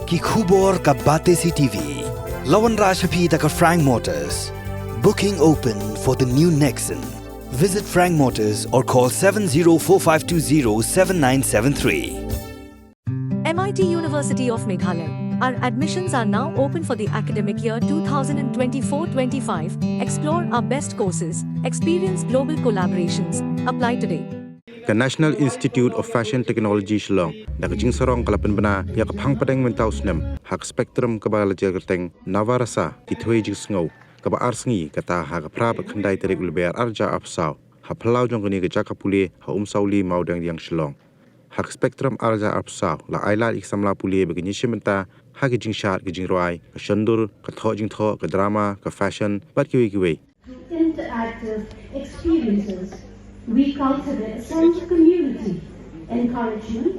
कि khubor ka Batesi TV. Lawan Rashapi taka Phang Motors. Booking open for the new Nexon. Visit Phang Motors or call 7045207973. MIT University of Meghalaya. Our admissions are now open for the academic year 2024-25. Explore our best courses, experience global collaborations. Apply today. The National Institute of Fashion Technology Shillong, the Jingsngew kalapan bana ya Phang padang mentausnem hak spectrum kabala jagateng Navarasa ki Thwei Jingsngew kaba arsngi kata hak prab khandai terik ulbear arja apsau ha phalau jongni ke jakapuli ha umsauli maudang yang Shillong hak spectrum arja apsau la aila iksamla puli begini shimenta hak jingshat ke jingroi ka shandur ka tho jingtho ka drama ka fashion bat kiwi interactive experiences. We cultivate a sense of community, encouraging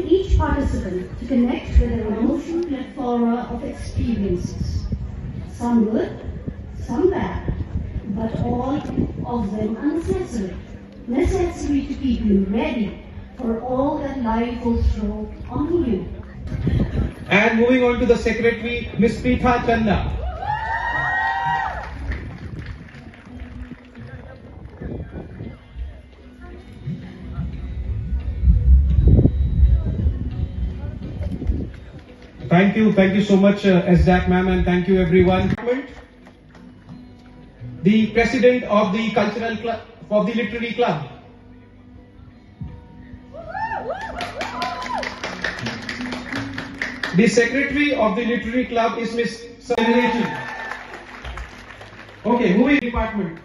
each participant to connect with an emotional plethora of experiences. Some good, some bad, but all of them necessary to keep you ready for all that life will throw on you. And moving on to the secretary, Ms. Pitha Chanda. Thank you so much, SDAC ma'am, and thank you everyone. The president of the cultural club, of the literary club. The secretary of the literary club is Ms. Sanjay. Okay, moving department.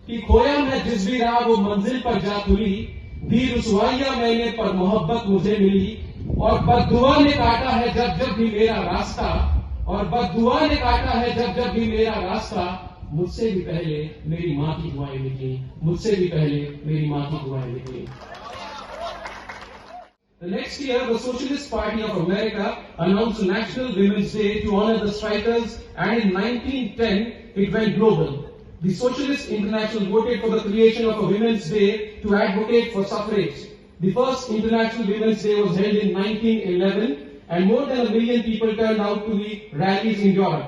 कि खोया मैं जिस भी राह वो मंजिल पर जा तुली दी रुसवाइयां मैंने पर मोहब्बत मुझे मिली और बद्दुआ ने काटा है जब जब भी मेरा रास्ता और बद्दुआ ने काटा है जब जब भी मेरा रास्ता मुझसे भी पहले मेरी मां की दुआएं निकली मुझसे भी पहले मेरी मां की दुआएं निकली. The next year, the Socialist Party of America announced National Women's Day to honor the strikers, and in 1910 it went global. The Socialist International voted for the creation of a Women's Day to advocate for suffrage. The first International Women's Day was held in 1911 and more than 1 million people turned out to the rallies in Europe.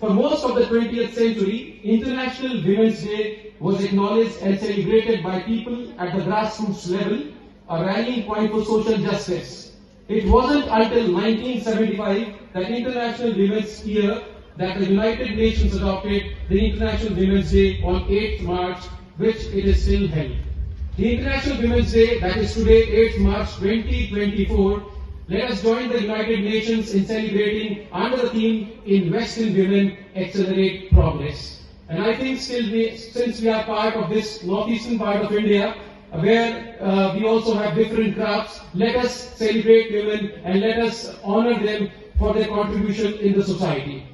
For most of the 20th century, International Women's Day was acknowledged and celebrated by people at the grassroots level, a rallying point for social justice. It wasn't until 1975 that International Women's Year that the United Nations adopted the International Women's Day on 8th March, which it is still held. The International Women's Day, that is today, 8th March 2024, let us join the United Nations in celebrating under the theme Invest in Women, Accelerate Progress. And I think since we are part of this northeastern part of India, where we also have different crafts, let us celebrate women and let us honor them for their contribution in the society.